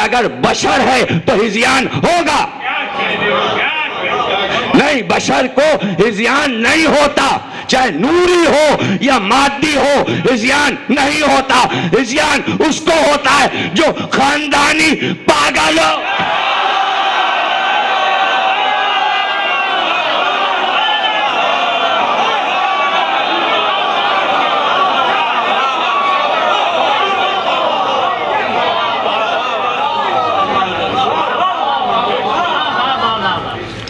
اگر بشر ہے تو ہذیان ہوگا. نہیں، بشر کو ہذیان نہیں ہوتا، چاہے نوری ہو یا مادی ہو، ہذیان نہیں ہوتا. ہذیان اس کو ہوتا ہے جو خاندانی پاگل ہو.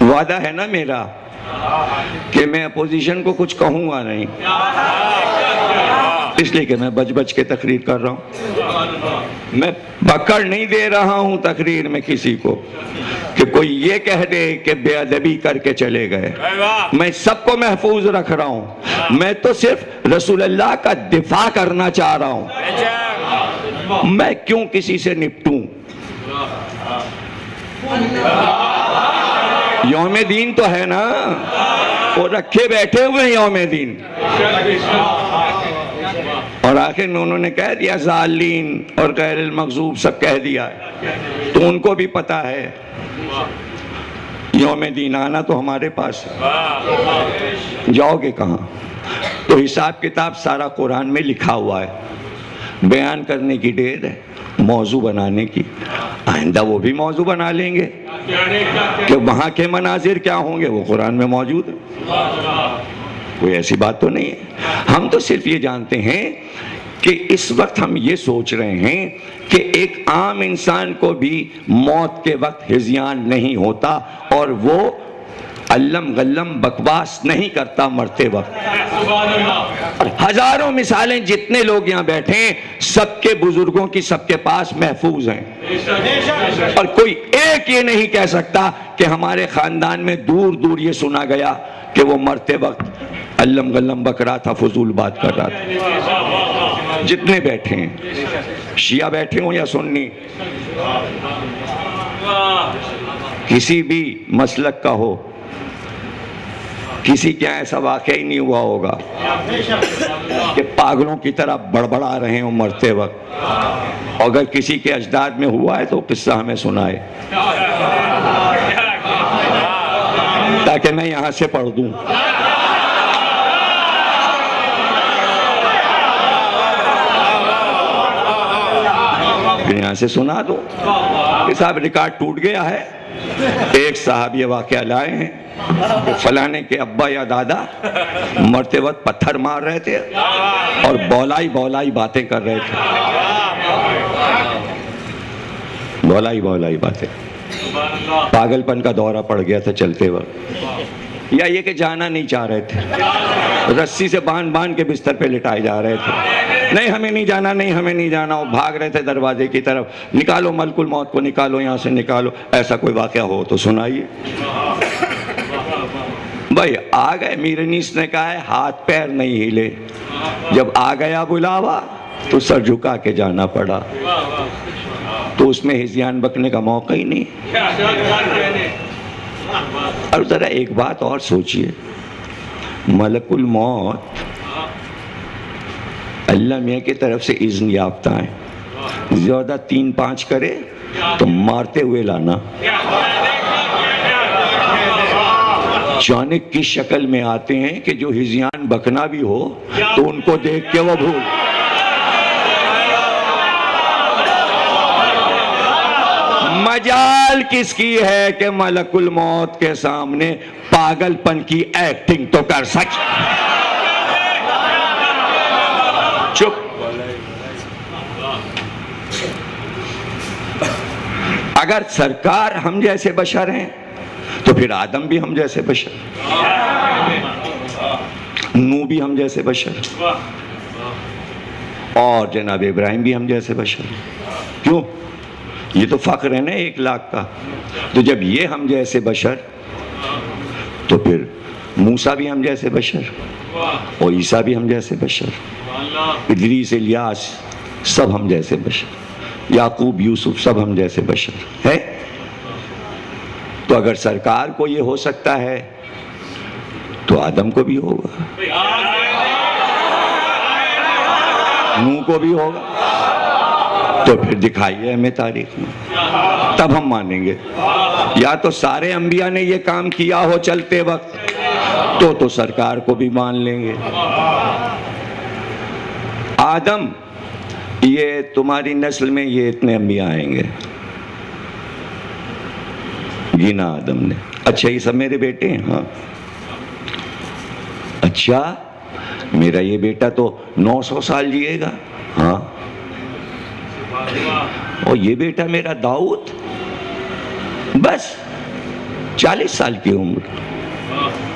وعدہ ہے نا میرا کہ میں اپوزیشن کو کچھ کہوں گا نہیں، اس لیے کہ میں بچ بچ کے تقریر کر رہا ہوں. میں پکڑ نہیں دے رہا ہوں تقریر میں کسی کو کہ کوئی یہ کہہ دے کہ بے ادبی کر کے چلے گئے. میں سب کو محفوظ رکھ رہا ہوں. میں تو صرف رسول اللہ کا دفاع کرنا چاہ رہا ہوں. میں کیوں کسی سے نپٹوں؟ یوم دین تو ہے نا، وہ رکھے بیٹھے ہوئے ہیں یوم دین. اور آخر میں انہوں نے کہہ دیا ضالین اور غیر المغضوب سب کہہ دیا ہے، تو ان کو بھی پتا ہے یوم دین آنا تو ہمارے پاس ہے. جاؤ گے کہاں؟ تو حساب کتاب سارا قرآن میں لکھا ہوا ہے. بیان کرنے کی ڈیر ہے، موضوع بنانے کی. آئندہ وہ بھی موضوع بنا لیں گے کہ وہاں کے مناظر کیا ہوں گے، وہ قرآن میں موجود ہے. کوئی ایسی بات تو نہیں ہے. ہم تو صرف یہ جانتے ہیں کہ اس وقت ہم یہ سوچ رہے ہیں کہ ایک عام انسان کو بھی موت کے وقت ہذیان نہیں ہوتا اور وہ علم غلم بکواس نہیں کرتا مرتے وقت. ہزاروں مثالیں جتنے لوگ یہاں بیٹھے ہیں سب کے بزرگوں کی سب کے پاس محفوظ ہیں، اور کوئی ایک یہ نہیں کہہ سکتا کہ ہمارے خاندان میں دور دور یہ سنا گیا کہ وہ مرتے وقت علم غلم بک رہا تھا، فضول بات کر رہا تھا. جتنے بیٹھے ہیں، شیعہ بیٹھے ہوں یا سنی، کسی بھی مسلک کا ہو، کسی کے ایسا واقعہ ہی نہیں ہوا ہوگا کہ پاگلوں کی طرح بڑبڑا رہے ہوں مرتے وقت. اگر کسی کے اجداد میں ہوا ہے تو قصہ ہمیں سنائے تاکہ میں یہاں سے پڑھ دوں. یہاں سے سنا دو کہ صاحب ریکارڈ ٹوٹ گیا ہے. ایک صاحب یہ واقعہ لائے ہیں کہ فلانے کے ابا یا دادا مرتے وقت پتھر مار رہے تھے اور بولائی بولائی باتیں کر رہے تھے. بولائی بولائی باتیں. پاگل پن کا دورہ پڑ گیا تھا چلتے وقت، یا یہ کہ جانا نہیں چاہ رہے تھے، رسی سے باندھ باندھ کے بستر پہ لٹائے جا رہے تھے. نہیں ہمیں نہیں جانا، نہیں ہمیں نہیں جانا. وہ بھاگ رہے تھے دروازے کی طرف. نکالو ملک الموت کو، نکالو یہاں سے نکالو. ایسا کوئی واقعہ ہو تو سنائیے. بھائی آ گئے، میرنیس نے کہا ہے ہاتھ پیر نہیں ہلے. جب آ گیا بلاوا تو سر جھکا کے جانا پڑا. تو اس میں ہذیان بکنے کا موقع ہی نہیں. اور ذرا ایک بات اور سوچئے، ملک الموت اللہ میاں کی طرف سے اذن یافتہ ہیں. زیادہ 3-5 کرے تو مارتے ہوئے لانا. چانک کی شکل میں آتے ہیں کہ جو ہذیان بکنا بھی ہو تو ان کو دیکھ کے وہ بھول. مجال کس کی ہے کہ ملک الموت کے سامنے پاگل پن کی ایکٹنگ تو کر سکے. چپ. اگر سرکار ہم جیسے بشر ہیں تو پھر آدم بھی ہم جیسے بشر، نوح بھی ہم جیسے بشر، اور جناب ابراہیم بھی ہم جیسے بشر. کیوں؟ یہ تو فخر ہے نا 1 لاکھ کا. تو جب یہ ہم جیسے بشر تو پھر موسیٰ بھی ہم جیسے بشر، اور عیسیٰ بھی ہم جیسے بشر، ادریس الیاس سب ہم جیسے بشر، یعقوب یوسف سب ہم جیسے بشر ہے. تو اگر سرکار کو یہ ہو سکتا ہے تو آدم کو بھی ہوگا، نوح کو بھی ہوگا. تو پھر دکھائیے ہمیں تاریخ میں، تب ہم مانیں گے. یا تو سارے انبیاء نے یہ کام کیا ہو چلتے وقت تو سرکار کو بھی مان لیں گے. آدم، یہ تمہاری نسل میں یہ اتنے انبیاء آئیں گے، گنا آدم نے. اچھا یہ سب میرے بیٹے ہیں؟ ہاں. اچھا میرا یہ بیٹا تو 900 سال جیے گا. ہاں. اور یہ بیٹا میرا داؤد بس 40 سال کی عمر،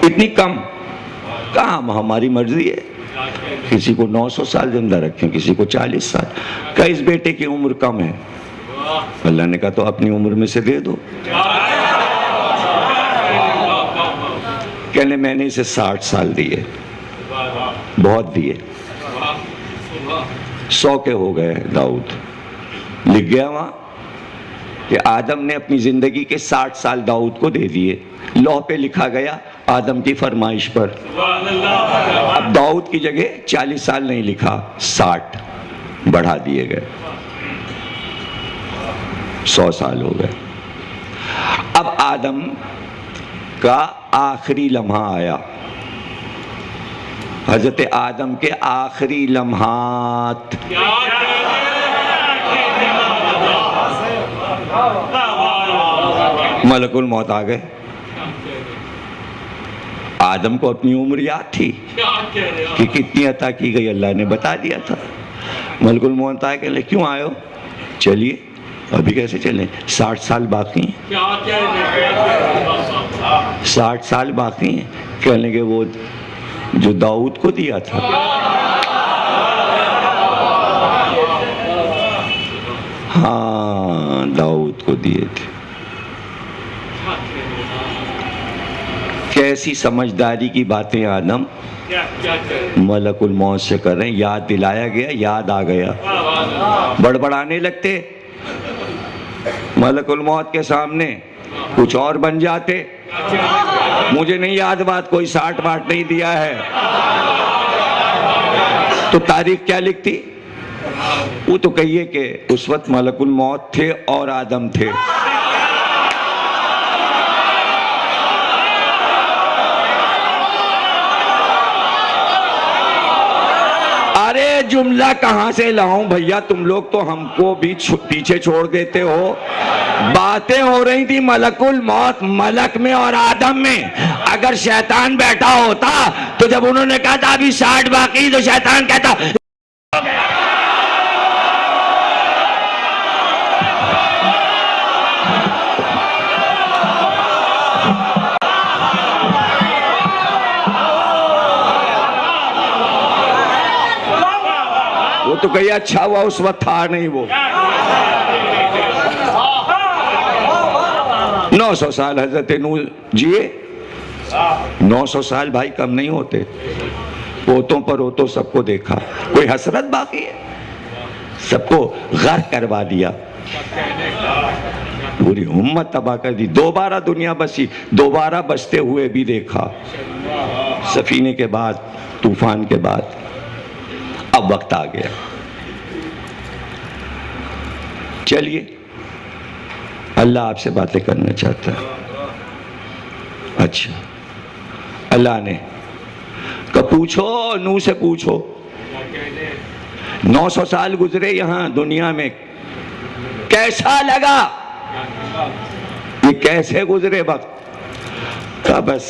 اتنی کم. کہاں ہماری مرضی ہے، کسی کو 900 سال زندہ رکھیں، کسی کو 40 سال. کہ اس بیٹے کی عمر کم ہے. اللہ نے کہا تو اپنی عمر میں سے دے دو. کہنے میں نے اسے 60 سال دیے، بہت دیے. 100 کے ہو گئے. داؤد لکھ گیا وہاں کہ آدم نے اپنی زندگی کے 60 سال داؤد کو دے دیے. لوح پہ لکھا گیا آدم کی فرمائش پر. اب داؤد کی جگہ 40 سال نہیں لکھا، 60 بڑھا دیے گئے، 100 سال ہو گئے. اب آدم کا آخری لمحہ آیا. حضرت آدم کے آخری لمحات. ملک الموت آ گئے. آدم کو اپنی عمر یاد تھی کہ کتنی عطا کی گئی، اللہ نے بتا دیا تھا. ملک الموت آئے کہ کیوں آئے ہو؟ چلیے. ابھی کیسے چلیں؟ 60 سال باقی ہیں. 60 سال باقی ہیں. کہنے کہ وہ جو داؤد کو دیا تھا. ہاں داؤد کو دیے تھے. کیسی سمجھداری کی باتیں آدم ملک الموت سے کر رہے ہیں. یاد دلایا گیا، یاد آ گیا. بڑبڑانے لگتے ملک الموت کے سامنے، کچھ اور بن جاتے. مجھے نہیں یاد بات، کوئی 60 واٹ نہیں دیا ہے تو تاریخ کیا لکھتی؟ وہ تو کہیے کہ اس وقت ملک الموت تھے اور آدم تھے. ارے جملہ کہاں سے لاؤں بھیا؟ تم لوگ تو ہم کو بھی پیچھے چھوڑ دیتے ہو. باتیں ہو رہی تھی ملک الموت، ملک میں اور آدم میں. اگر شیطان بیٹھا ہوتا تو جب انہوں نے کہا تھا ابھی 60 باقی، تو شیطان کہتا وہ تو کہیا اچھا ہوا اس وقت تھا نہیں. وہ 900 سال حضرت نوح جیے. 900 سال بھائی کم نہیں ہوتے. پوتوں پر ہوتوں سب کو دیکھا، کوئی حسرت باقی ہے؟ سب کو غرق کروا دیا، پوری امت تباہ کر دی. دوبارہ دنیا بسی، دوبارہ بستے ہوئے بھی دیکھا. سفینے کے بعد، طوفان کے بعد. اب وقت آ گیا. چلیے اللہ آپ سے باتیں کرنا چاہتا ہے. اچھا اللہ نے کہ پوچھو، نوح سے پوچھو. 900 سال گزرے یہاں دنیا میں، کیسا لگا؟ یہ کیسے گزرے وقت؟ کہ بس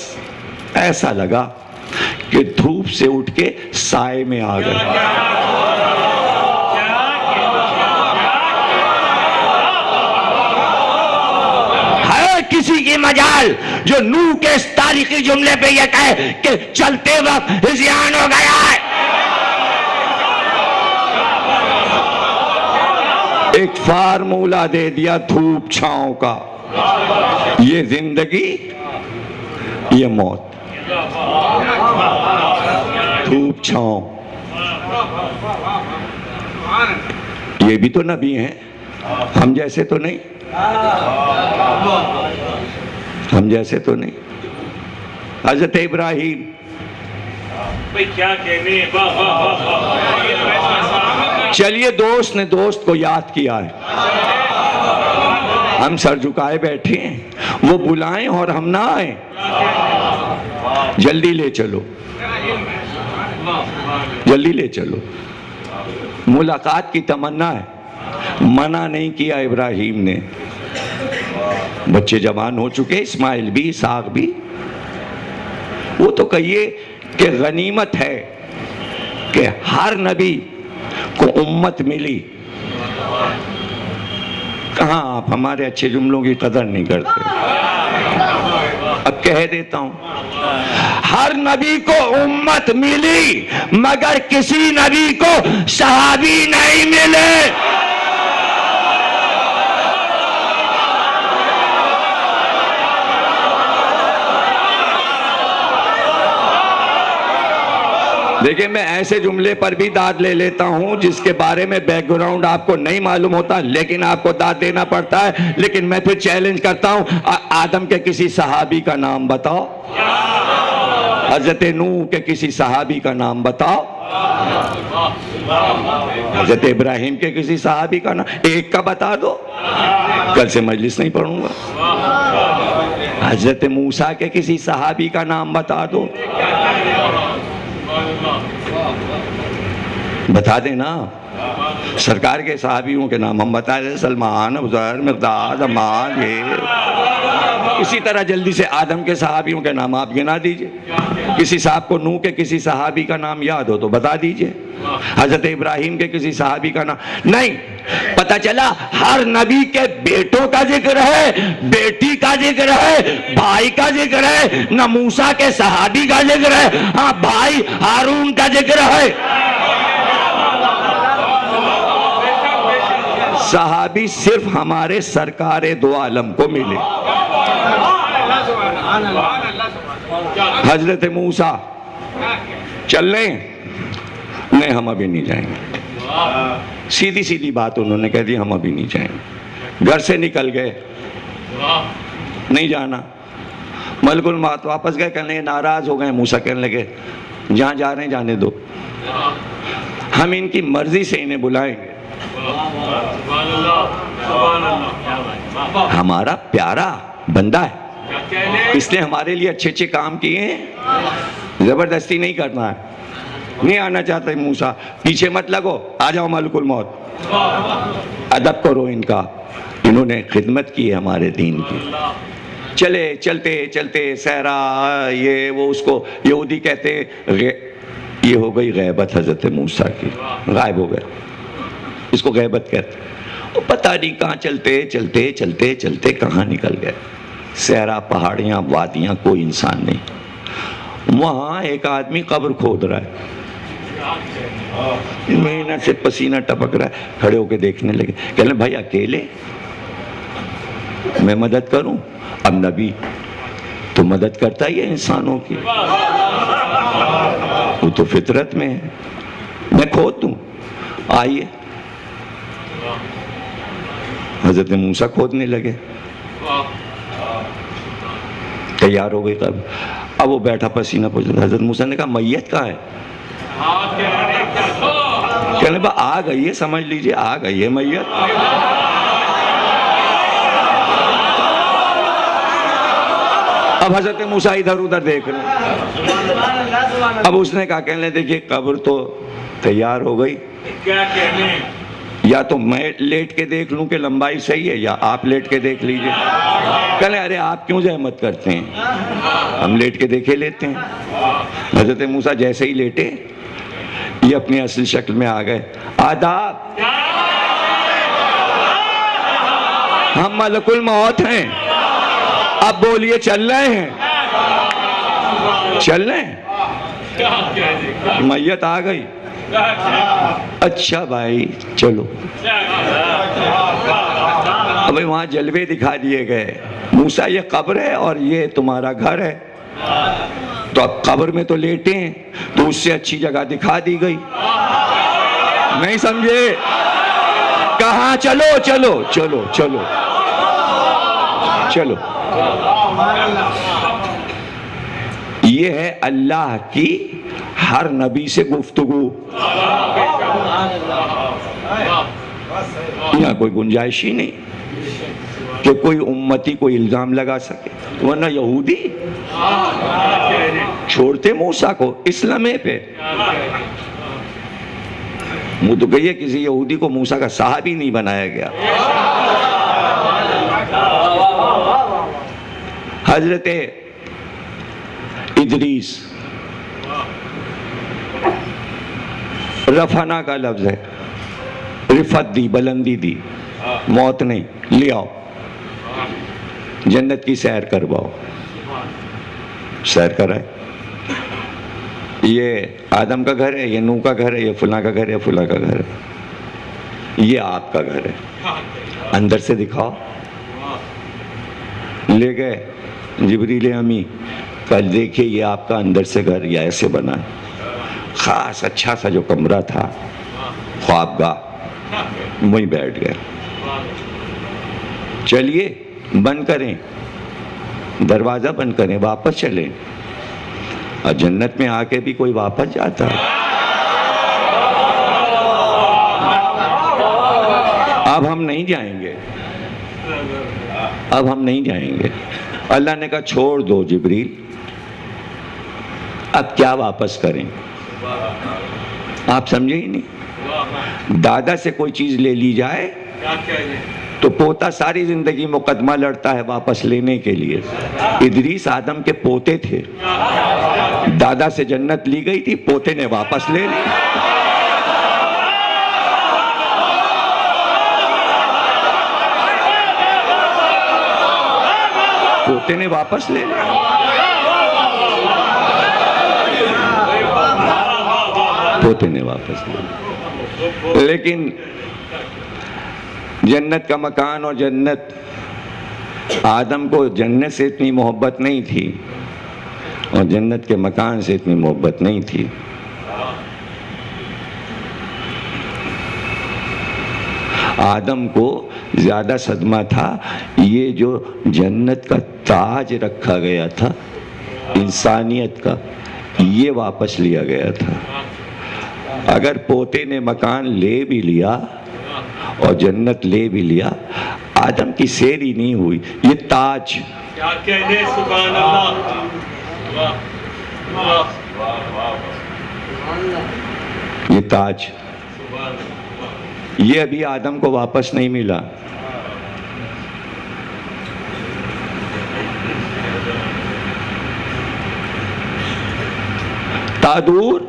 ایسا لگا کہ دھوپ سے اٹھ کے سائے میں آ گئے. ہے کسی کی مجال جو نوح کے اس تاریخی جملے پہ یہ کہے کہ چلتے وقت ہذیان ہو گیا ہے؟ ایک فارمولہ دے دیا دھوپ چھاؤں کا. یہ زندگی، یہ موت. دھوپ چھاؤں. یہ بھی تو نبی ہیں، ہم جیسے تو نہیں. ہم جیسے تو نہیں. حضرت ابراہیم چلیے دوست نے دوست کو یاد کیا ہے، ہم سر جھکائے بیٹھے ہیں، وہ بلائیں اور ہم نہ آئیں، جلدی لے چلو، جلدی لے چلو۔ ملاقات کی تمنا ہے، منع نہیں کیا ابراہیم نے، بچے جوان ہو چکے، اسماعیل بھی، اسحاق بھی، وہ تو کہیے کہ غنیمت ہے کہ ہر نبی کو امت ملی۔ کہاں آپ ہمارے اچھے جملوں کی قدر نہیں کرتے؟ اب کہہ دیتا ہوں، ہر نبی کو امت ملی مگر کسی نبی کو صحابی نہیں ملے۔ دیکھیں میں ایسے جملے پر بھی داد لے لیتا ہوں جس کے بارے میں بیک گراؤنڈ آپ کو نہیں معلوم ہوتا، لیکن آپ کو داد دینا پڑتا ہے۔ لیکن میں پھر چیلنج کرتا ہوں، آدم کے کسی صحابی کا نام بتاؤ، حضرت نوح کے کسی صحابی کا نام بتاؤ، حضرت ابراہیم کے کسی صحابی کا نام ایک کا بتا دو، کل سے مجلس نہیں پڑھوں گا۔ حضرت موسیٰ کے کسی صحابی کا نام بتا دو، بتا دینا۔ سرکار کے صحابیوں کے نام ہم بتا دیں، سلمان، ابوذر، مقداد، عمار، یہ اسی طرح جلدی سے آدم کے صحابیوں کے نام آپ گنا دیجئے۔ کسی صاحب کو نوح کے کسی صحابی کا نام یاد ہو تو بتا دیجئے، حضرت ابراہیم کے کسی صحابی کا نام نہیں پتا چلا۔ ہر نبی کے بیٹوں کا ذکر ہے، بیٹی کا ذکر ہے، بھائی کا ذکر ہے، نہ موسیٰ کے صحابی کا ذکر ہے، ہاں بھائی ہارون کا ذکر ہے۔ صحابی صرف ہمارے سرکار دو عالم کو ملے۔ حضرت موسیٰ چل لیں؟ نہیں، ہم ابھی نہیں جائیں گے۔ سیدھی سیدھی بات انہوں نے کہہ دی، ہم ابھی نہیں جائیں گے۔ گھر سے نکل گئے، نہیں جانا۔ ملک الموت واپس گئے، کہنے ناراض ہو گئے۔ موسیٰ کہنے لگے جہاں جا رہے ہیں جانے دو، ہم ان کی مرضی سے انہیں بلائیں گے۔ ہمارا پیارا بندہ ہے، اس نے ہمارے لیے اچھے اچھے کام کیے ہیں، زبردستی نہیں کرنا ہے۔ نہیں آنا چاہتے موسیٰ، پیچھے مت لگو، آ جاؤ ملک الموت۔ ادب کرو ان کا، انہوں نے خدمت کی ہے ہمارے دین کی۔ چلے چلتے چلتے صحرا، یہ وہ اس کو یہودی کہتے، یہ ہو گئی غیبت حضرت موسیٰ کی، غائب ہو گئے، اس کو غیبت کہتے۔ وہ پتہ نہیں کہاں چلتے چلتے چلتے چلتے کہاں نکل گئے، صحرا، پہاڑیاں، وادیاں، کوئی انسان نہیں۔ وہاں ایک آدمی قبر کھود رہا ہے، محنت سے پسینہ ٹپک رہا ہے، کھڑے ہو کے دیکھنے لگے، کہنے بھائی اکیلے میں مدد کروں؟ اب نبی تو مدد کرتا ہی ہے انسانوں کی، وہ تو فطرت میں ہے، میں کھود دوں، آئیے۔ حضرت موسیٰ کھودنے لگے، تیار ہو گئی قبر۔ اب وہ بیٹھا پسینہ پوچھتا، حضرت موسیٰ نے کہا میت کہاں ہے؟ کہنے با آ گئی ہے، سمجھ لیجئے آ گئی ہے میت۔ اب حضرت موسیٰ ادھر ادھر دیکھ رہے ہیں۔ اب اس نے کہا، کہنے دیکھئے قبر تو تیار ہو گئی، یا تو میں لیٹ کے دیکھ لوں کہ لمبائی صحیح ہے، یا آپ لیٹ کے دیکھ لیجئے۔ کہنے ارے آپ کیوں زحمت کرتے ہیں، ہم لیٹ کے دیکھے لیتے ہیں۔ حضرت موسیٰ جیسے ہی لیٹے، یہ اپنی اصل شکل میں آ گئے۔ آداب، ہم ملک الموت ہیں، اب بولیے چل رہے ہیں؟ چل رہے ہیں؟ میت آ گئی، اچھا بھائی چلو۔ ابھی وہاں جلوے دکھا دیے گئے، موسیٰ یہ قبر ہے اور یہ تمہارا گھر ہے، تو اب قبر میں تو لیٹے ہیں، تو اس سے اچھی جگہ دکھا دی گئی۔ نہیں سمجھے؟ کہاں چلو چلو چلو چلو چلو۔ یہ ہے اللہ کی ہر نبی سے گفتگو، یہاں کوئی گنجائش ہی نہیں کہ کوئی امتی کو الزام لگا سکے، ورنہ یہودی چھوڑتے موسیٰ کو اس لمحے پہ. وہ تو کہیے کسی یہودی کو موسیٰ کا صحابی نہیں بنایا گیا. حضرت ادریس، رفعنا کا لفظ ہے، رفعت دی، بلندی دی، موت نہیں. لے آؤ جنت کی سیر کرواؤ. سیر کرائے. یہ آدم کا گھر ہے، یہ نوح کا گھر ہے، یہ فلاں کا گھر ہے، فلاں کا گھر ہے، یہ آپ کا گھر ہے، اندر سے دکھاؤ. لے گئے جبریل امی، کل دیکھیے یہ آپ کا اندر سے گھر یہ ایسے بنا ہے. خاص اچھا سا جو کمرہ تھا، خوابگاہ، وہیں بیٹھ گئے. چلیے بند کریں، دروازہ بند کریں، واپس چلیں. اور جنت میں آ کے بھی کوئی واپس جاتا ہے؟ اب ہم نہیں جائیں گے، اب ہم نہیں جائیں گے. اللہ نے کہا چھوڑ دو جبریل، اب کیا واپس کریں؟ آپ سمجھے ہی نہیں. دادا سے کوئی چیز لے لی جائے تو پوتا ساری زندگی مقدمہ لڑتا ہے واپس لینے کے لیے. ادریس آدم کے پوتے تھے، دادا سے جنت لی گئی تھی، پوتے نے واپس لے لی. پوتے نے واپس لے لی. پوتے نے واپس لے لی. لیکن جنت کا مکان اور جنت، آدم کو جنت سے اتنی محبت نہیں تھی اور جنت کے مکان سے اتنی محبت نہیں تھی. آدم کو زیادہ صدمہ تھا یہ جو جنت کا تاج رکھا گیا تھا انسانیت کا، یہ واپس لیا گیا تھا. اگر پوتے نے مکان لے بھی لیا اور جنت لے بھی لیا، آدم کی سیر ہی نہیں ہوئی. یہ تاج، کیا کہنے، سبحان اللہ، یہ تاج، یہ ابھی آدم کو واپس نہیں ملا. تادور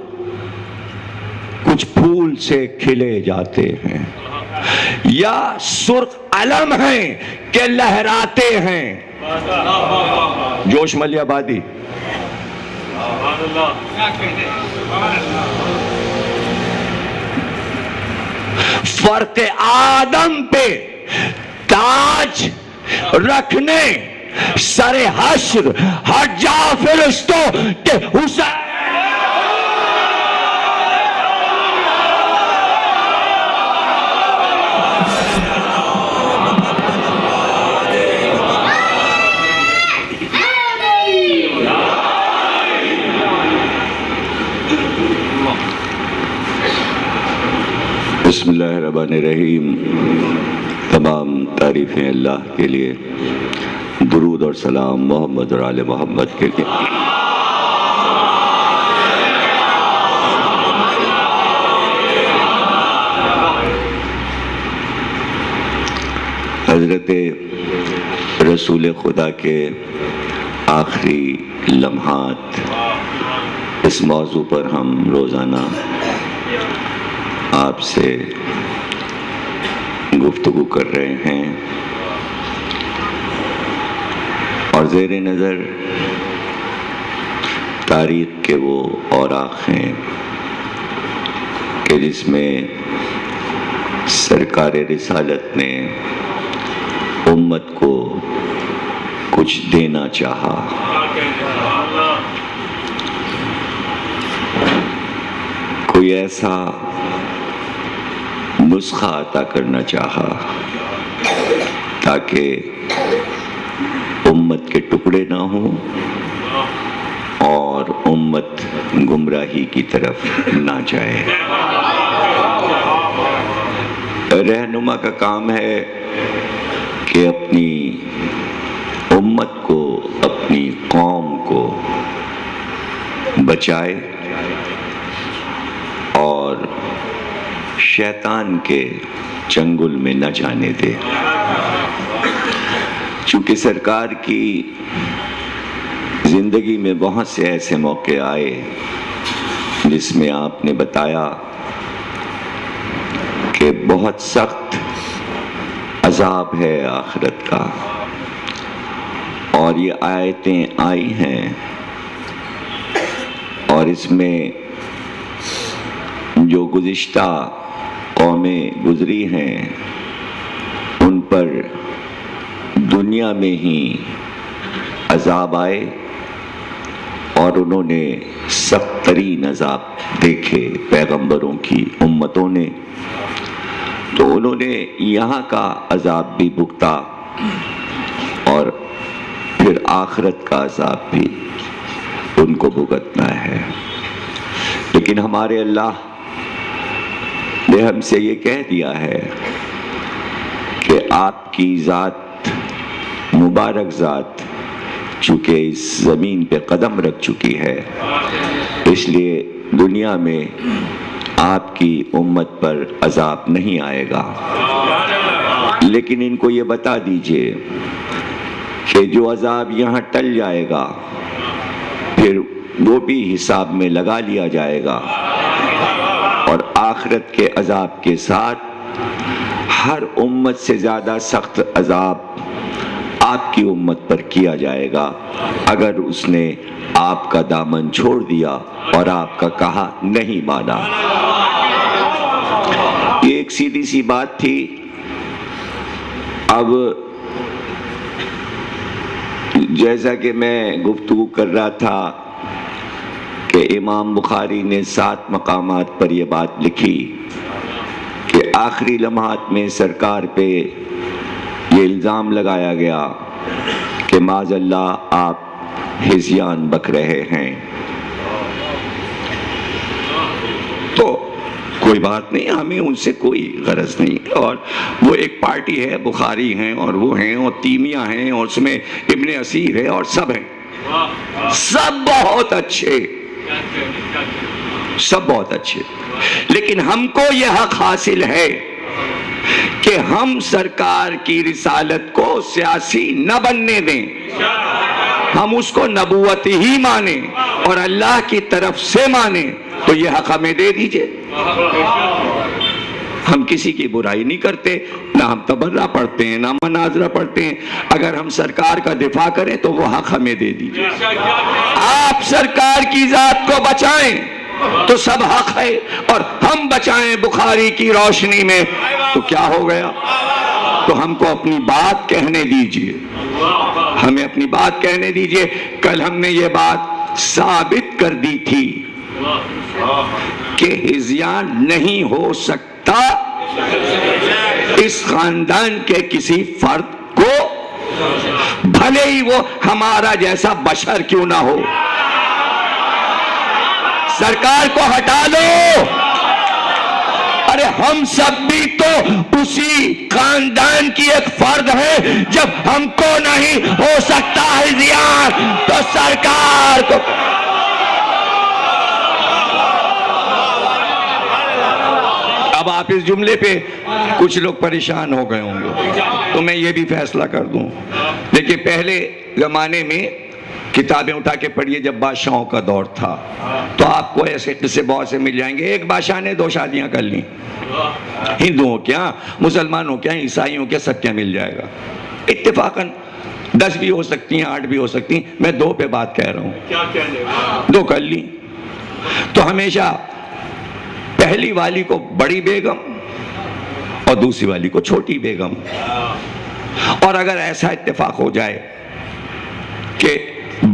کچھ پھول سے کھلے جاتے ہیں یا سرخ علم ہیں کہ لہراتے ہیں. جوش ملیہ آبادی. فرق آدم پہ تاج رکھنے سر حشر ہٹ جا فرشتوں کہ حسین. بسم اللہ الرحمن الرحیم. تمام تعریفیں اللہ کے لیے، درود اور سلام محمد اور آل محمد کے لیے. حضرت رسول خدا کے آخری لمحات، اس موضوع پر ہم روزانہ آپ سے گفتگو کر رہے ہیں اور زیر نظر تاریخ کے وہ اوراق ہیں کہ جس میں سرکار رسالت نے امت کو کچھ دینا چاہا، کوئی ایسا نسخہ عطا کرنا چاہا تاکہ امت کے ٹکڑے نہ ہوں اور امت گمراہی کی طرف نہ جائے۔ رہنما کا کام ہے کہ اپنی امت کو، اپنی قوم کو بچائے اور شیطان کے چنگل میں نہ جانے دے۔ چونکہ سرکار کی زندگی میں بہت سے ایسے موقع آئے جس میں آپ نے بتایا کہ بہت سخت عذاب ہے آخرت کا، اور یہ آیتیں آئی ہیں اور اس میں جو گزشتہ قومیں گزری ہیں ان پر دنیا میں ہی عذاب آئے اور انہوں نے سخت ترین عذاب دیکھے پیغمبروں کی امتوں نے، تو انہوں نے یہاں کا عذاب بھی بھگتا اور پھر آخرت کا عذاب بھی ان کو بھگتنا ہے۔ لیکن ہمارے اللہ نے ہم سے یہ کہہ دیا ہے کہ آپ کی ذات، مبارک ذات، چونکہ اس زمین پہ قدم رکھ چکی ہے، اس لیے دنیا میں آپ کی امت پر عذاب نہیں آئے گا۔ لیکن ان کو یہ بتا دیجئے کہ جو عذاب یہاں ٹل جائے گا پھر وہ بھی حساب میں لگا لیا جائے گا، اور آخرت کے عذاب کے ساتھ ہر امت سے زیادہ سخت عذاب آپ کی امت پر کیا جائے گا اگر اس نے آپ کا دامن چھوڑ دیا اور آپ کا کہا نہیں مانا۔ یہ ایک سیدھی سی بات تھی۔ اب جیسا کہ میں گفتگو کر رہا تھا کہ امام بخاری نے 7 مقامات پر یہ بات لکھی کہ آخری لمحات میں سرکار پہ یہ الزام لگایا گیا کہ معاذ اللہ آپ ہذیان بک رہے ہیں، تو کوئی بات نہیں، ہمیں ان سے کوئی غرض نہیں، اور وہ ایک پارٹی ہے، بخاری ہیں اور وہ ہیں اور تیمیہ ہیں اور اس میں ابن اسیر ہے اور سب ہیں، سب بہت اچھے، سب بہت اچھے، لیکن ہم کو یہ حق حاصل ہے کہ ہم سرکار کی رسالت کو سیاسی نہ بننے دیں، ہم اس کو نبوت ہی مانیں اور اللہ کی طرف سے مانیں، تو یہ حق ہمیں دے دیجئے۔ ہم کسی کی برائی نہیں کرتے، نہ ہم تبرہ پڑھتے ہیں نہ مناظرہ پڑھتے ہیں، اگر ہم سرکار کا دفاع کریں تو وہ حق ہمیں دے دیجئے۔ آپ سرکار کی ذات کو بچائیں تو سب حق ہے، اور ہم بچائیں بخاری کی روشنی میں تو کیا ہو گیا؟ تو ہم کو اپنی بات کہنے دیجئے، ہمیں اپنی بات کہنے دیجئے۔ کل ہم نے یہ بات ثابت کر دی تھی کہ ہذیان نہیں ہو سکتا اس خاندان کے کسی فرد کو، بھلے ہی وہ ہمارا جیسا بشر کیوں نہ ہو۔ سرکار کو ہٹا لو، ارے ہم سب بھی تو اسی خاندان کی ایک فرد ہے، جب ہم کو نہیں ہو سکتا ہذیان تو سرکار کو۔ اب آپ اس جملے پہ کچھ لوگ پریشان ہو گئے ہوں گے تو میں یہ بھی فیصلہ کر دوں، دیکھیں پہلے زمانے میں کتابیں اٹھا کے پڑھیے، جب بادشاہوں کا دور تھا تو آپ کو ایسے قصے بہت سے مل جائیں گے۔ ایک بادشاہ نے 2 شادیاں کر لیں، ہندوؤں کیا، مسلمانوں کیا، عیسائیوں کیا، سب کیا مل جائے گا اتفاقاً، 10 بھی ہو سکتی ہیں، 8 بھی ہو سکتی ہیں، میں 2 پہ بات کہہ رہا ہوں، 2 کر لی تو ہمیشہ پہلی والی کو بڑی بیگم اور دوسری والی کو چھوٹی بیگم، اور اگر ایسا اتفاق ہو جائے کہ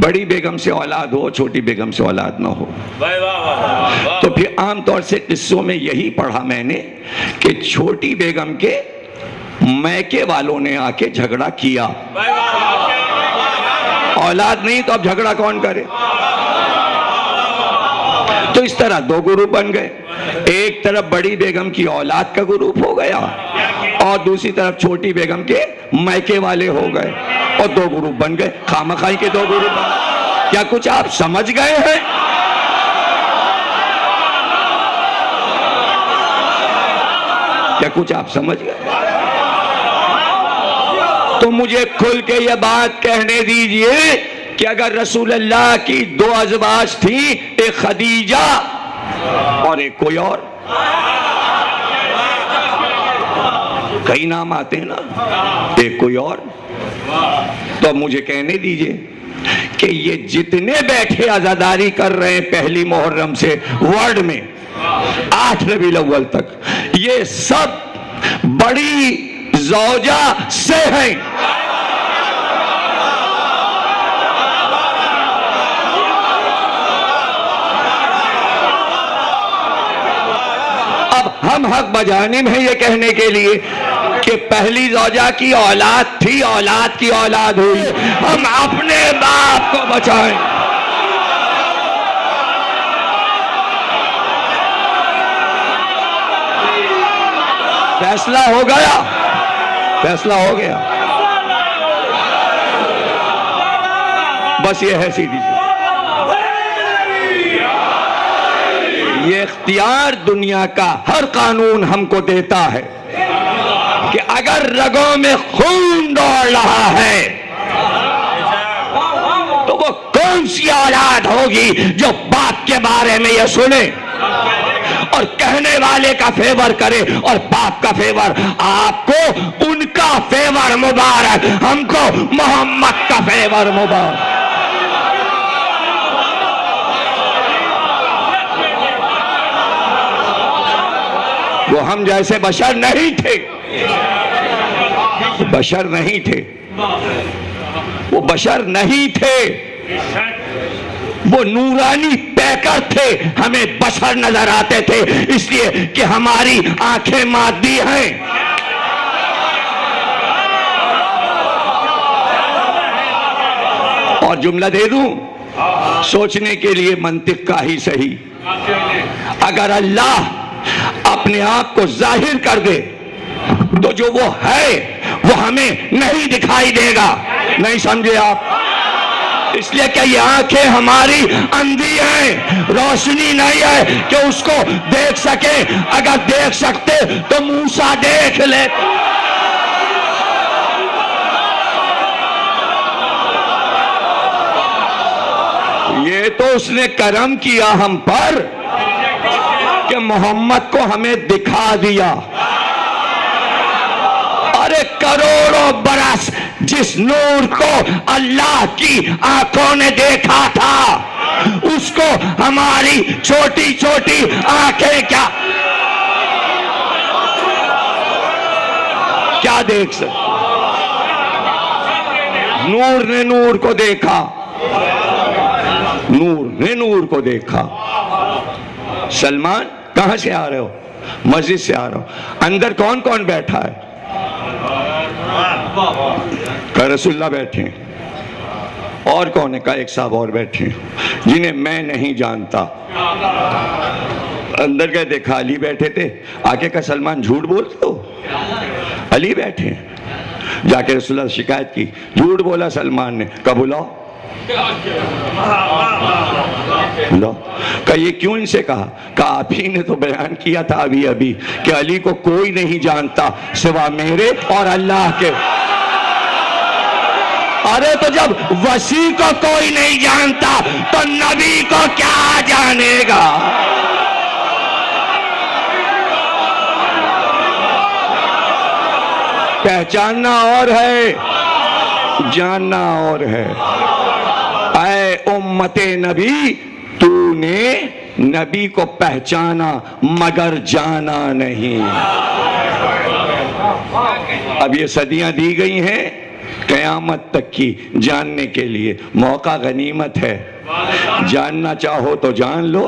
بڑی بیگم سے اولاد ہو، چھوٹی بیگم سے اولاد نہ ہو، تو پھر عام طور سے قصوں میں یہی پڑھا میں نے کہ چھوٹی بیگم کے میکے والوں نے آ کے جھگڑا کیا، اولاد نہیں تو اب جھگڑا کون کرے؟ اس طرح دو گروپ بن گئے. ایک طرف بڑی بیگم کی اولاد کا گروپ ہو گیا اور دوسری طرف چھوٹی بیگم کے میکے والے ہو گئے اور دو گروپ بن گئے. خامخائی کے دو گروپ. کیا کچھ آپ سمجھ گئے ہیں؟ کیا کچھ آپ سمجھ گئے؟ تو مجھے کھل کے یہ بات کہنے دیجئے کہ اگر رسول اللہ کی دو ازواج تھیں، ایک خدیجہ اور ایک کوئی اور، کئی نام آتے ہیں نا، ایک کوئی اور، تو مجھے کہنے دیجئے کہ یہ جتنے بیٹھے عزاداری کر رہے ہیں پہلی محرم سے ورلڈ میں 8 ربیع الاول تک، یہ سب بڑی زوجہ سے ہیں. اب ہم حق بجانب ہیں یہ کہنے کے لیے کہ پہلی زوجہ کی اولاد تھی، اولاد کی اولاد ہوئی. ہم اپنے باپ کو بچائیں. فیصلہ ہو گیا، فیصلہ ہو گیا. بس یہ ہے سیدھی سی. یہ اختیار دنیا کا ہر قانون ہم کو دیتا ہے کہ اگر رگوں میں خون دوڑ رہا ہے تو وہ کون سی اولاد ہوگی جو باپ کے بارے میں یہ سنے اور کہنے والے کا فیور کرے اور باپ کا فیور. آپ کو ان کا فیور مبارک، ہم کو محمد کا فیور مبارک. وہ ہم جیسے بشر نہیں تھے، بشر نہیں تھے، وہ بشر نہیں تھے، وہ نورانی پیکر تھے. ہمیں بشر نظر آتے تھے اس لیے کہ ہماری آنکھیں مادی ہیں. اور جملہ دے دوں سوچنے کے لیے منطق کا ہی صحیح. اگر اللہ اپنے آپ کو ظاہر کر دے تو جو وہ ہے وہ ہمیں نہیں دکھائی دے گا. نہیں سمجھے آپ؟ اس لیے کہ یہ آنکھیں ہماری اندھی ہیں، روشنی نہیں ہے کہ اس کو دیکھ سکے. اگر دیکھ سکتے تو موسیٰ دیکھ لے. یہ تو اس نے کرم کیا ہم پر کہ محمد کو ہمیں دکھا دیا. ارے کروڑوں برس جس نور کو اللہ کی آنکھوں نے دیکھا تھا اس کو ہماری چھوٹی چھوٹی آنکھیں کیا دیکھ سکتے. نور نے نور کو دیکھا، نور نے نور کو دیکھا. سلمان کہاں سے آ رہے ہو؟ مسجد سے آ رہا ہوں. اندر کون کون بیٹھا ہے؟ کہ رسول اللہ بیٹھے ہیں. اور کون ہے؟ کہ ایک صاحب اور بیٹھے ہیں جنہیں میں نہیں جانتا. اندر گئے دیکھا علی بیٹھے تھے. آگے کا سلمان جھوٹ بولتے ہو؟ علی بیٹھے ہیں. جا کے رسول اللہ شکایت کی، جھوٹ بولا سلمان نے. کب بلاؤ لو. کہ یہ کیوں ان سے کہا؟ کہ آپ ہی نے تو بیان کیا تھا ابھی ابھی کہ علی کو کوئی نہیں جانتا سوا میرے اور اللہ کے. ارے تو جب وسیع کو کوئی نہیں جانتا تو نبی کو کیا جانے گا؟ پہچاننا اور ہے، جاننا اور ہے. اے امت نبی، تو نے نبی کو پہچانا مگر جانا نہیں. اب یہ صدیاں دی گئی ہیں قیامت تک کی جاننے کے لیے. موقع غنیمت ہے، جاننا چاہو تو جان لو،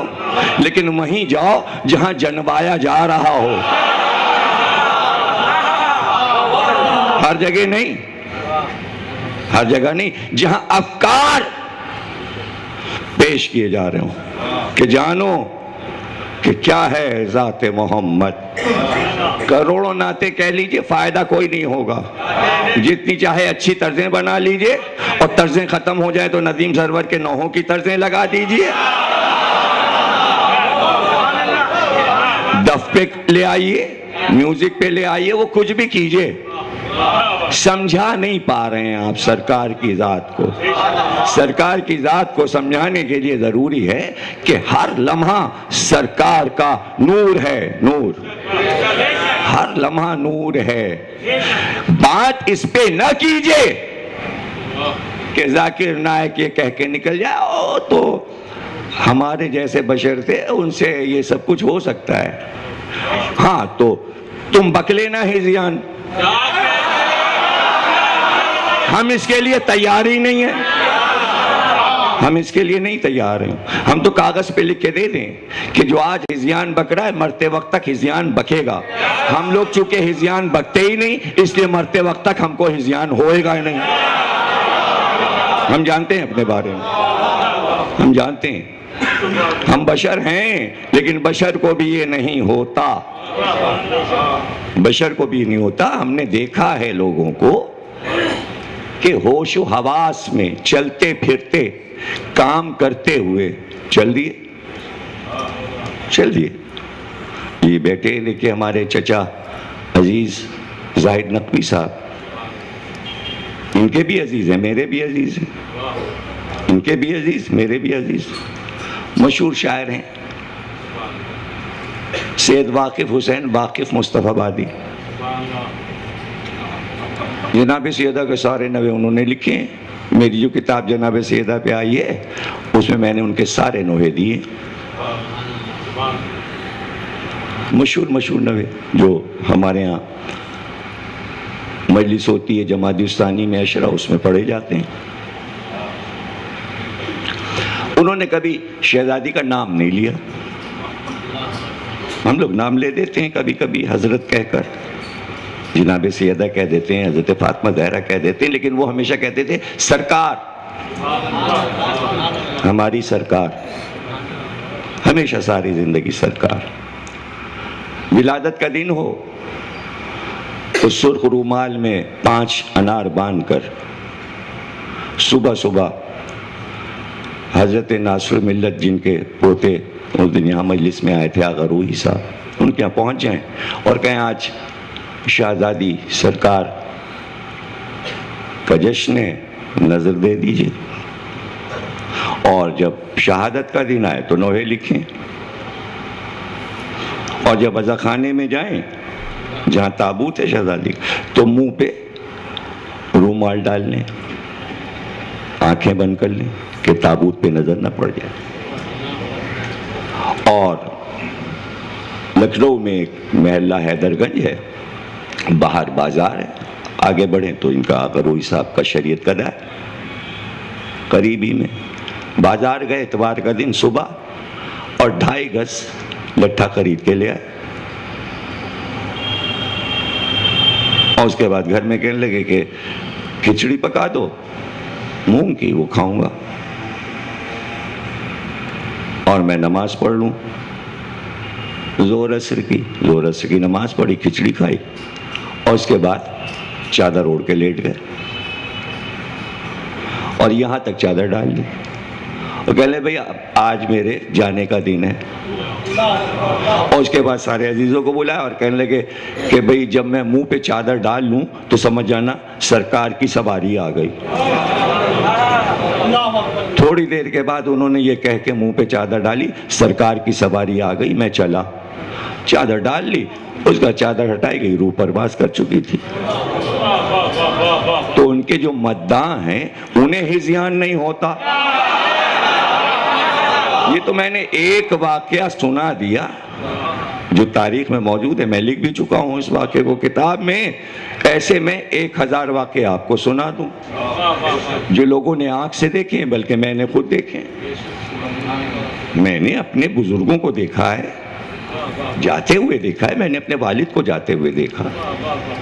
لیکن وہیں جاؤ جہاں جنوایا جا رہا ہو. ہر جگہ نہیں، ہر جگہ نہیں. جہاں افکار پیش کیے جا رہے ہوں کہ جانو کہ کیا ہے ذات محمد. کروڑوں نعتیں کہہ لیجئے فائدہ کوئی نہیں ہوگا. جتنی چاہے اچھی طرزیں بنا لیجئے اور طرزیں ختم ہو جائیں تو ندیم سرور کے نوحوں کی طرزیں لگا دیجئے. دف پہ لے آئیے, میوزک پہ لے آئیے, وہ کچھ بھی کیجئے, سمجھا نہیں پا رہے ہیں آپ سرکار کی ذات کو. سرکار کی ذات کو سمجھانے کے لیے ضروری ہے کہ ہر لمحہ سرکار کا نور ہے, نور, ہر لمحہ نور ہے. بات اس پہ نہ کیجئے کہ ذاکر نائک یہ کہہ کے نکل جائے او تو ہمارے جیسے بشر تھے, ان سے یہ سب کچھ ہو سکتا ہے. ہاں تو تم بکلے نہ ہزیان, ہم اس کے لیے تیار ہی نہیں ہیں, ہم اس کے لیے نہیں تیار ہیں. ہم تو کاغذ پہ لکھ کے دے دیں کہ جو آج ہزیان بک رہا ہے مرتے وقت تک ہزیان بکے گا. ہم لوگ چونکہ ہزیان بکتے ہی نہیں, اس لیے مرتے وقت تک ہم کو ہزیان ہوئے گا ہی نہیں. ہم جانتے ہیں اپنے بارے میں, ہم جانتے ہیں ہم بشر ہیں, لیکن بشر کو بھی یہ نہیں ہوتا, بشر کو بھی نہیں ہوتا. ہم نے دیکھا ہے لوگوں کو کہ ہوش و حواس میں چلتے پھرتے کام کرتے ہوئے چل دیے. یہ بیٹے دیکھیں ہمارے چچا عزیز زاہد نقوی صاحب, ان کے بھی عزیز ہیں, میرے بھی عزیز ہیں, ان کے بھی عزیز میرے بھی عزیز. مشہور شاعر ہیں سید واقف حسین واقف مصطفیٰ آبادی. جناب سیدہ کے سارے نوے انہوں نے لکھے ہیں. میری جو کتاب جناب سیدہ پہ آئی ہے اس میں نے ان کے سارے نوحے دیے, مشہور نوحے جو ہمارے ہاں مجلس ہوتی ہے جماعت اسلامی میں اشرا, اس میں پڑھے جاتے ہیں. انہوں نے کبھی شہزادی کا نام نہیں لیا. ہم لوگ نام لے دیتے ہیں کبھی کبھی حضرت کہہ کر, جناب سیدہ کہہ دیتے ہیں, حضرت فاطمہ زہرا کہہ دیتے ہیں, لیکن وہ ہمیشہ کہتے تھے سرکار, ہماری سرکار, ہمیشہ ساری زندگی سرکار. ولادت کا دن ہو تو سرخ رومال میں 5 انار باندھ کر صبح صبح حضرت ناصر ملت جن کے پوتے اس دن یہاں مجلس میں آئے تھے آغا روحی صاحب, ان کے یہاں پہنچ جائیں اور کہیں آج شہزادی سرکار کا جشن ہے, نظر دے دیجئے. اور جب شہادت کا دن آئے تو نوحے لکھیں, اور جب عزا خانے میں جائیں جہاں تابوت ہے شہزادی تو منہ پہ رومال ڈال لیں, آنکھیں بند کر لیں کہ تابوت پہ نظر نہ پڑ جائے. اور لکھنؤ میں ایک محلہ حیدر گنج ہے, باہر بازار ہے, آگے بڑھیں تو ان کا آغا روحی صاحب کا شریعت قدہ ہے, قریبی میں. بازار گئے اتوار کا دن صبح اور 2.5 گز لٹھا خرید کے لے آئے, اور اس کے بعد گھر میں کہنے لگے کہ کھچڑی پکا دو مونگ کی, وہ کھاؤں گا اور میں نماز پڑھ لوں. زور اثر کی نماز پڑھی, کھچڑی کھائی اور اس کے بعد چادر اوڑھ کے لیٹ گئے اور یہاں تک چادر ڈال دی اور کہہ لیں بھئی آج میرے جانے کا دن ہے. اور اس کے بعد سارے عزیزوں کو بلایا اور کہنے لگے کہ بھئی جب میں منہ پہ چادر ڈال لوں تو سمجھ جانا سرکار کی سواری آ گئی. تھوڑی دیر کے بعد انہوں نے یہ کہہ کے منہ پہ چادر ڈالی, سرکار کی سواری آ گئی, میں چلا. چادر ڈال لی, اس کا چادر ہٹائی گئی, روح پرواز کر چکی تھی. تو ان کے جو مداح ہیں انہیں ہزیان نہیں ہوتا. یہ تو میں نے ایک واقعہ سنا دیا جو تاریخ میں موجود ہے, میں لکھ بھی چکا ہوں اس واقعے کو کتاب میں. ایسے میں 1000 واقعے آپ کو سنا دوں جو لوگوں نے آنکھ سے دیکھے ہیں, بلکہ میں نے خود دیکھے. میں نے اپنے بزرگوں کو دیکھا ہے, جاتے ہوئے دیکھا ہے, میں نے اپنے والد کو جاتے ہوئے دیکھا,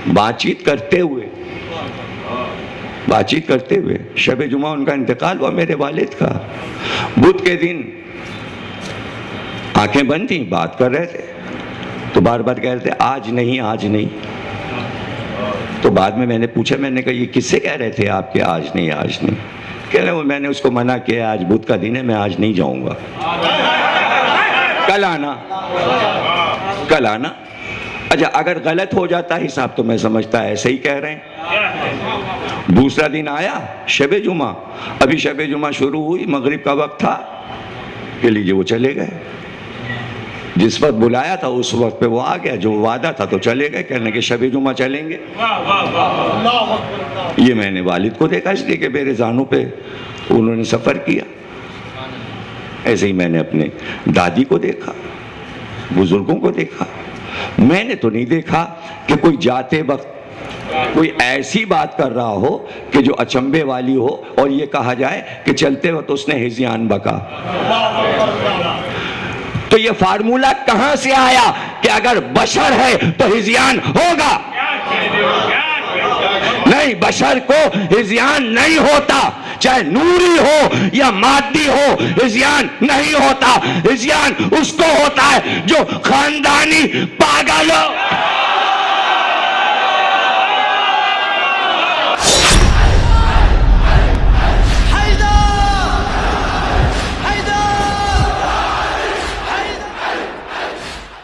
بات چیت کرتے ہوئے. شب جمعہ ان کا انتقال ہوا میرے والد کا. بدھ کے دن آنکھیں بند تھیں، بات کر رہے تھے تو بار بار کہہ رہے تھے آج نہیں آج نہیں. تو بعد میں نے پوچھا، میں نے کہا یہ کس سے کہہ رہے تھے آپ کہ آج نہیں آج نہیں؟ کہہ رہے میں نے اس کو منع کیا آج بدھ کا دن ہے، میں آج نہیں جاؤں گا، کل آنا کل آنا. اچھا اگر غلط ہو جاتا حساب تو میں سمجھتا ایسے ہی کہہ رہے ہیں. دوسرا دن آیا شب جمعہ، ابھی شب جمعہ شروع ہوئی، مغرب کا وقت تھا کہ لیجیے وہ چلے گئے. جس وقت بلایا تھا اس وقت پہ وہ آ گیا، جو وعدہ تھا تو چلے گئے، کہنے کہ شب جمعہ چلیں گے. یہ میں نے والد کو دیکھا، اس لیے کہ میرے زانوں پہ انہوں نے سفر کیا. ایسے ہی میں نے اپنے دادی کو دیکھا، بزرگوں کو دیکھا. میں نے تو نہیں دیکھا کہ کوئی جاتے وقت کوئی ایسی بات کر رہا ہو کہ جو اچنبے والی ہو اور یہ کہا جائے کہ چلتے وقت اس نے ہذیان بکا. تو یہ فارمولہ کہاں سے آیا کہ اگر بشر ہے تو ہذیان ہوگا؟ نہیں، بشر کو ہذیان نہیں ہوتا، چاہے نوری ہو یا مادی ہو، ہذیان نہیں ہوتا. ہذیان اس کو ہوتا ہے جو خاندانی پاگل ہو.